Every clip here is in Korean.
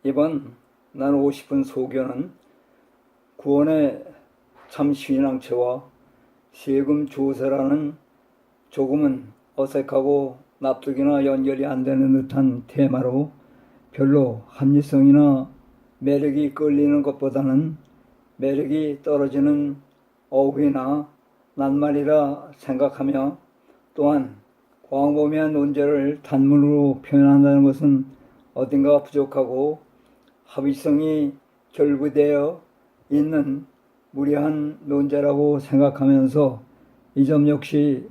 이번 나누고 싶은 소견은 구원의 참 신앙체와 세금 조세라는 조금은 어색하고 납득이나 연결이 안 되는 듯한 테마로 별로 합리성이나 매력이 끌리는 것보다는 매력이 떨어지는 어휘나 낱말이라 생각하며, 또한 광범위한 논제를 단문으로 표현한다는 것은 어딘가 부족하고 합의성이 결부되어 있는 무리한 논제라고 생각하면서 이 점 역시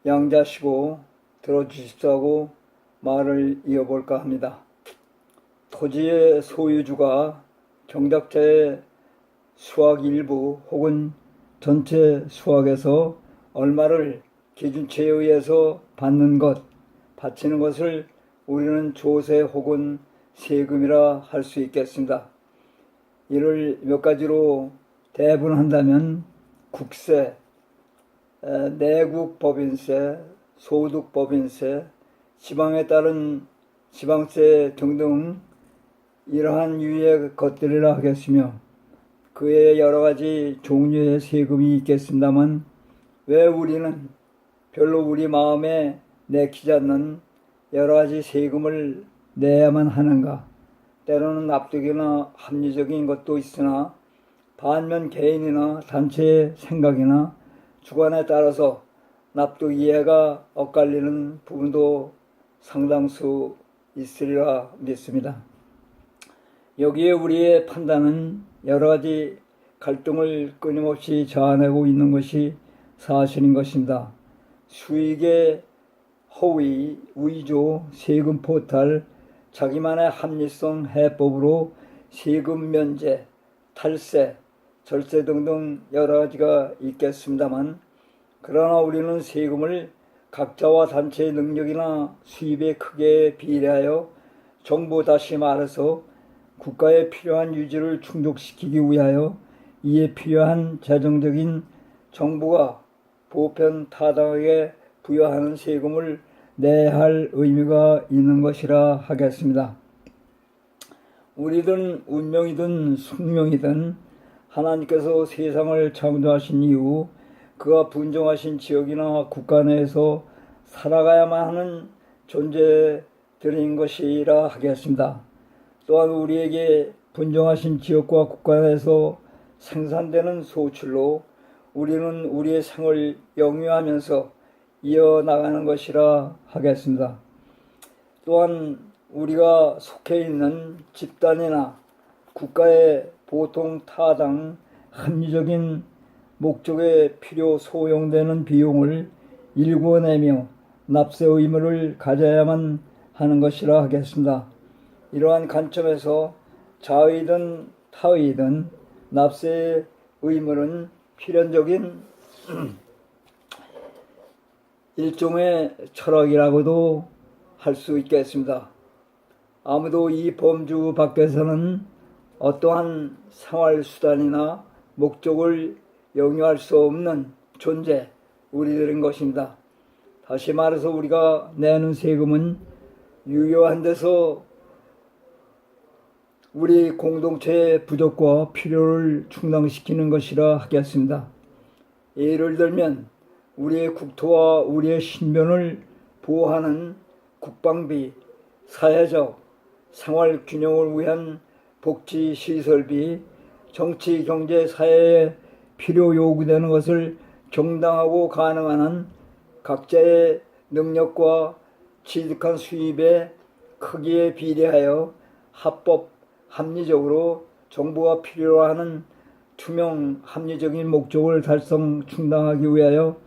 양자시고 들어주십사 하고 말을 이어볼까 합니다. 토지의 소유주가 경작자의 수확 일부 혹은 전체 수확에서 얼마를 기준치에 의해서 받는 것, 바치는 것을 우리는 조세 혹은 세금이라 할 수 있겠습니다. 이를 몇 가지로 대분한다면 국세, 내국법인세, 소득법인세, 지방에 따른 지방세 등등 이러한 유의 것들이라 하겠으며, 그에 여러 가지 종류의 세금이 있겠습니다만 왜 우리는 별로 우리 마음에 내키지 않는 여러 가지 세금을 내야만 하는가? 때로는 납득이나 합리적인 것도 있으나 반면 개인이나 단체의 생각이나 주관에 따라서 납득 이해가 엇갈리는 부분도 상당수 있으리라 믿습니다. 여기에 우리의 판단은 여러 가지 갈등을 끊임없이 자아내고 있는 것이 사실인 것입니다. 수익의 허위, 위조, 세금 포탈, 자기만의 합리성 해법으로 세금 면제, 탈세, 절세 등등 여러 가지가 있겠습니다만, 그러나 우리는 세금을 각자와 단체의 능력이나 수입의 크기에 비례하여 정부, 다시 말해서 국가에 필요한 유지를 충족시키기 위하여 이에 필요한 재정적인 정부가 보편 타당하게 부여하는 세금을 내야 할 의미가 있는 것이라 하겠습니다. 우리든 운명이든 숙명이든 하나님께서 세상을 창조하신 이후 그가 분정하신 지역이나 국가 내에서 살아가야만 하는 존재들인 것이라 하겠습니다. 또한 우리에게 분정하신 지역과 국가 내에서 생산되는 소출로 우리는 우리의 생을 영위하면서 이어나가는 것이라 하겠습니다. 또한 우리가 속해 있는 집단이나 국가의 보통 타당 합리적인 목적에 필요 소용되는 비용을 일궈내며 납세 의무를 가져야만 하는 것이라 하겠습니다. 이러한 관점에서 자의든 타의든 납세의 의무는 필연적인 일종의 철학이라고도 할 수 있겠습니다. 아무도 이 범주 밖에서는 어떠한 생활수단이나 목적을 영위할 수 없는 존재, 우리들인 것입니다. 다시 말해서 우리가 내는 세금은 유효한 데서 우리 공동체의 부족과 필요를 충당시키는 것이라 하겠습니다. 예를 들면 우리의 국토와 우리의 신변을 보호하는 국방비, 사회적 생활 균형을 위한 복지 시설비, 정치, 경제, 사회에 필요 요구되는 것을 정당하고 가능한 한 각자의 능력과 취득한 수입의 크기에 비례하여 합법, 합리적으로 정부가 필요로 하는 투명, 합리적인 목적을 달성 충당하기 위하여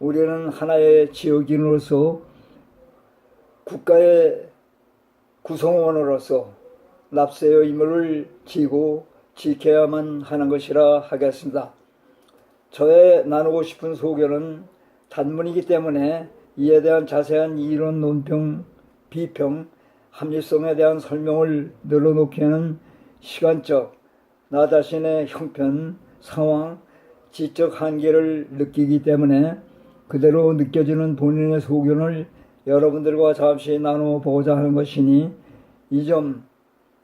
우리는 하나의 지역인으로서 국가의 구성원으로서 납세의 의무를 지고 지켜야만 하는 것이라 하겠습니다. 저의 나누고 싶은 소견은 단문이기 때문에 이에 대한 자세한 이론, 논평, 비평, 합리성에 대한 설명을 늘어놓기에는 시간적, 나 자신의 형편, 상황, 지적 한계를 느끼기 때문에 그대로 느껴지는 본인의 소견을 여러분들과 잠시 나눠보고자 하는 것이니 이 점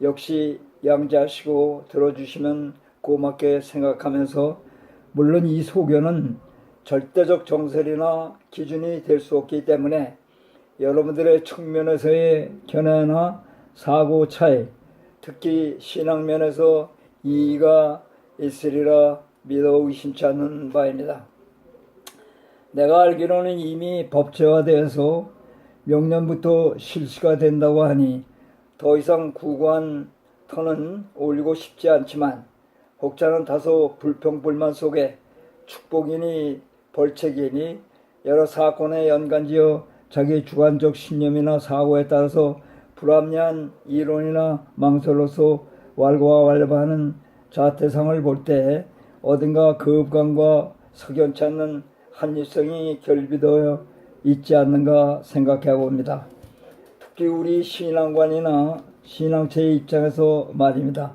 역시 양지하시고 들어주시면 고맙게 생각하면서, 물론 이 소견은 절대적 정설이나 기준이 될 수 없기 때문에 여러분들의 측면에서의 견해나 사고 차이, 특히 신앙면에서 이의가 있으리라 믿어 의심치 않는 바입니다. 내가 알기로는 이미 법제화되어서 명년부터 실시가 된다고 하니 더 이상 구구한 터는 올리고 싶지 않지만, 혹자는 다소 불평불만 속에 축복이니 벌책이니 여러 사건에 연관지어 자기 주관적 신념이나 사고에 따라서 불합리한 이론이나 망설로서 왈가왈부하는 자태상을 볼 때 어딘가 거부감과 석연치 않는 합리성이 결비되어 있지 않는가 생각해 봅니다. 특히 우리 신앙관이나 신앙체의 입장에서 말입니다.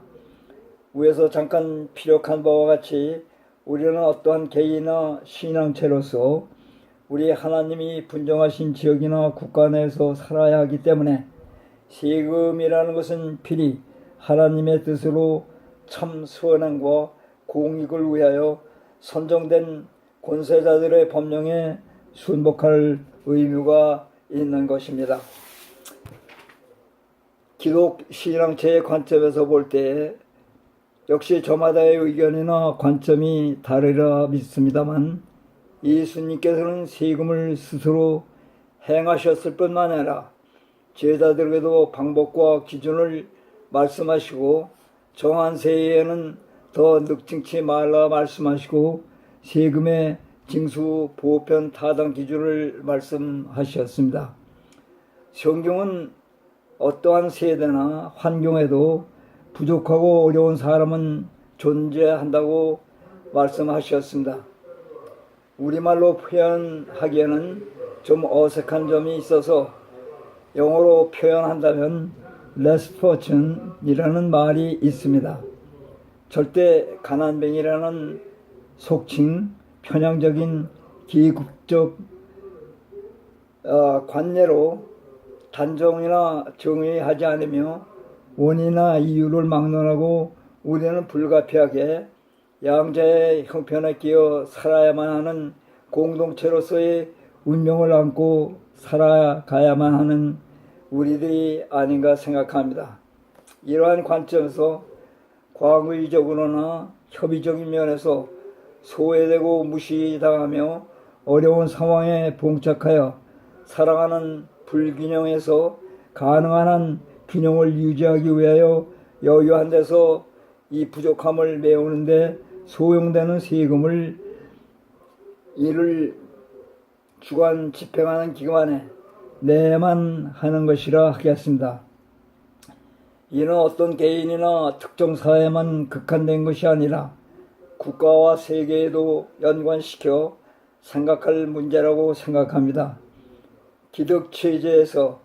위에서 잠깐 피력한 바와 같이 우리는 어떠한 개인이나 신앙체로서 우리 하나님이 분정하신 지역이나 국가 내에서 살아야 하기 때문에 세금이라는 것은 필히 하나님의 뜻으로 참 선행과 공익을 위하여 선정된 권세자들의 법령에 순복할 의무가 있는 것입니다. 기독 신앙체의 관점에서 볼 때 역시 저마다의 의견이나 관점이 다르리라 믿습니다만, 예수님께서는 세금을 스스로 행하셨을 뿐만 아니라 제자들에게도 방법과 기준을 말씀하시고 정한 세에는 더 늑증치 말라 말씀하시고 세금의 징수 보편 타당 기준을 말씀하셨습니다. 성경은 어떠한 세대나 환경에도 부족하고 어려운 사람은 존재한다고 말씀하셨습니다. 우리말로 표현하기에는 좀 어색한 점이 있어서 영어로 표현한다면 less fortune이라는 말이 있습니다. 절대 가난뱅이라는 속칭 편향적인 기국적 관례로 단정이나 정의하지 않으며 원인이나 이유를 막론하고 우리는 불가피하게 양자의 형편에 끼어 살아야만 하는 공동체로서의 운명을 안고 살아가야만 하는 우리들이 아닌가 생각합니다. 이러한 관점에서 광의적으로나 협의적인 면에서 소외되고 무시당하며 어려운 상황에 봉착하여 살아가는 불균형에서 가능한 한 균형을 유지하기 위하여 여유한 데서 이 부족함을 메우는데 소용되는 세금을 이를 주관 집행하는 기관에 내만 하는 것이라 하겠습니다. 이는 어떤 개인이나 특정 사회만 국한된 것이 아니라 국가와 세계에도 연관시켜 생각할 문제라고 생각합니다. 기득 체제에서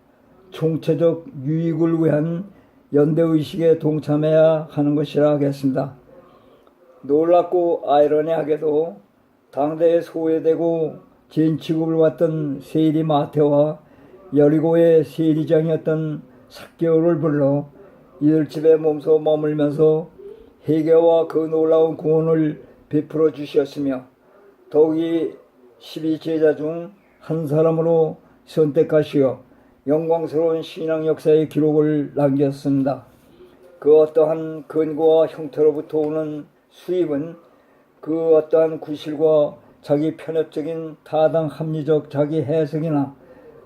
총체적 유익을 위한 연대의식에 동참해야 하는 것이라 하겠습니다. 놀랍고 아이러니하게도 당대에 소외되고 진취급을 받던 세리 마태와 여리고의 세리장이었던 삭개오를 불러 이들 집에 몸소 머물면서 회개와 그 놀라운 구원을 베풀어 주셨으며 더욱이 12제자 중 한 사람으로 선택하시어 영광스러운 신앙 역사의 기록을 남겼습니다. 그 어떠한 근거와 형태로부터 오는 수입은 그 어떠한 구실과 자기 편협적인 타당 합리적 자기 해석이나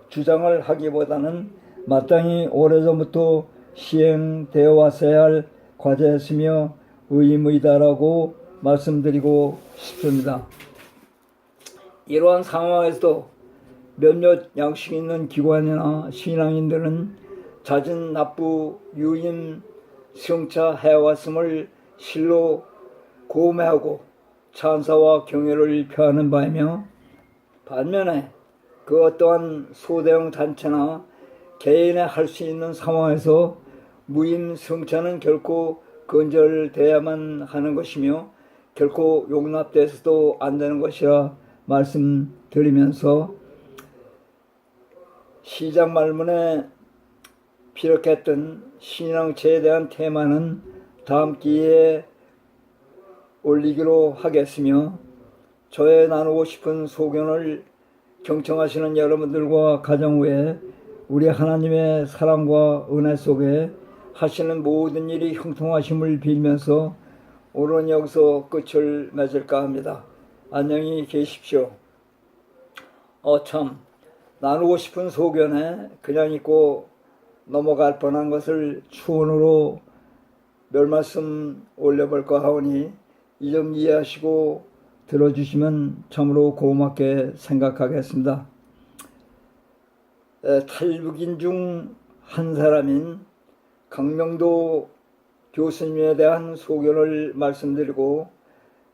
주장을 하기보다는 마땅히 오래전부터 시행되어 왔어야 할 과제였으며 의무이다라고 말씀드리고 싶습니다. 이러한 상황에서도 몇몇 양식 있는 기관이나 신앙인들은 잦은 납부, 유임, 승차 해왔음을 실로 고매하고 찬사와 경외를 표하는 바이며, 반면에 그 어떠한 소대형 단체나 개인이 할 수 있는 상황에서 무임 승차는 결코 건절돼야만 하는 것이며 결코 용납돼서도 안 되는 것이라 말씀드리면서, 시작 말문에 피력했던 신앙체에 대한 테마는 다음 기회에 올리기로 하겠으며, 저의 나누고 싶은 소견을 경청하시는 여러분들과 가정 외에 우리 하나님의 사랑과 은혜 속에 하시는 모든 일이 형통하심을 빌면서 오늘은 여기서 끝을 맺을까 합니다. 안녕히 계십시오. 참, 나누고 싶은 소견에 그냥 읽고 넘어갈 뻔한 것을 추원으로 몇 말씀 올려볼까 하오니 이 점 이해하시고 들어주시면 참으로 고맙게 생각하겠습니다. 탈북인 중 한 사람인 강명도 교수님에 대한 소견을 말씀드리고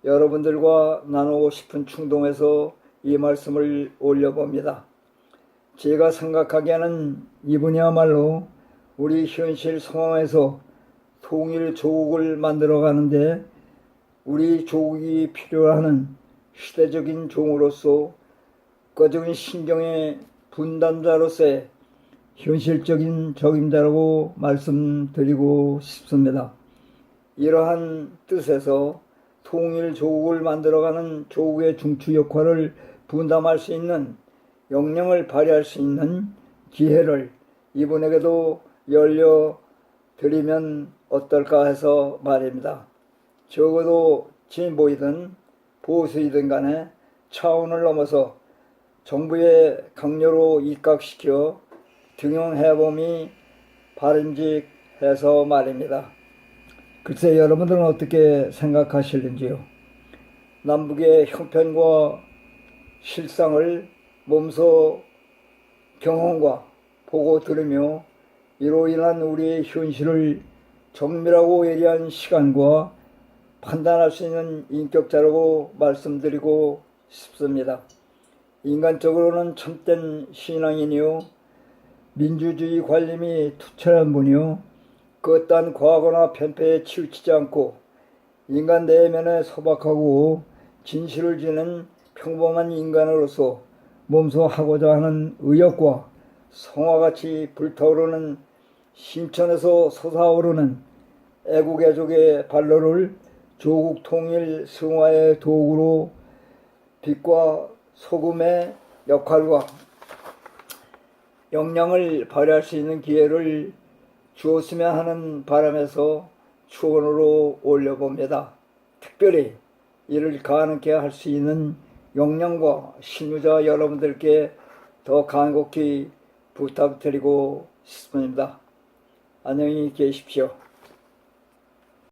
여러분들과 나누고 싶은 충동에서 이 말씀을 올려봅니다. 제가 생각하기에는 이분이야말로 우리 현실 상황에서 통일 조국을 만들어 가는데 우리 조국이 필요하는 시대적인 종으로서 국가적인 신경의 분단자로서의 현실적인 적임자라고 말씀드리고 싶습니다. 이러한 뜻에서 통일 조국을 만들어가는 조국의 중추 역할을 분담할 수 있는 역량을 발휘할 수 있는 기회를 이분에게도 열려드리면 어떨까 해서 말입니다. 적어도 진보이든 보수이든 간에 차원을 넘어서 정부의 강요로 입각시켜 등용해봄이 바람직해서 말입니다. 글쎄 여러분들은 어떻게 생각하실는지요? 남북의 형편과 실상을 몸소 경험과 보고 들으며 이로 인한 우리의 현실을 정밀하고 예리한 시간과 판단할 수 있는 인격자라고 말씀드리고 싶습니다. 인간적으로는 참된 신앙인이요 민주주의 관념이 투철한 분이요 그딴 과거나 편패에 치우치지 않고 인간 내면에 소박하고 진실을 지닌 평범한 인간으로서 몸소 하고자 하는 의욕과 성화같이 불타오르는 심천에서 솟아오르는 애국애족의 발로를 조국 통일 승화의 도구로 빛과 소금의 역할과 역량을 발휘할 수 있는 기회를 주었으면 하는 바람에서 축원으로 올려봅니다. 특별히 이를 가능케 할 수 있는 역량과 신유자 여러분들께 더 간곡히 부탁드리고 싶습니다. 안녕히 계십시오.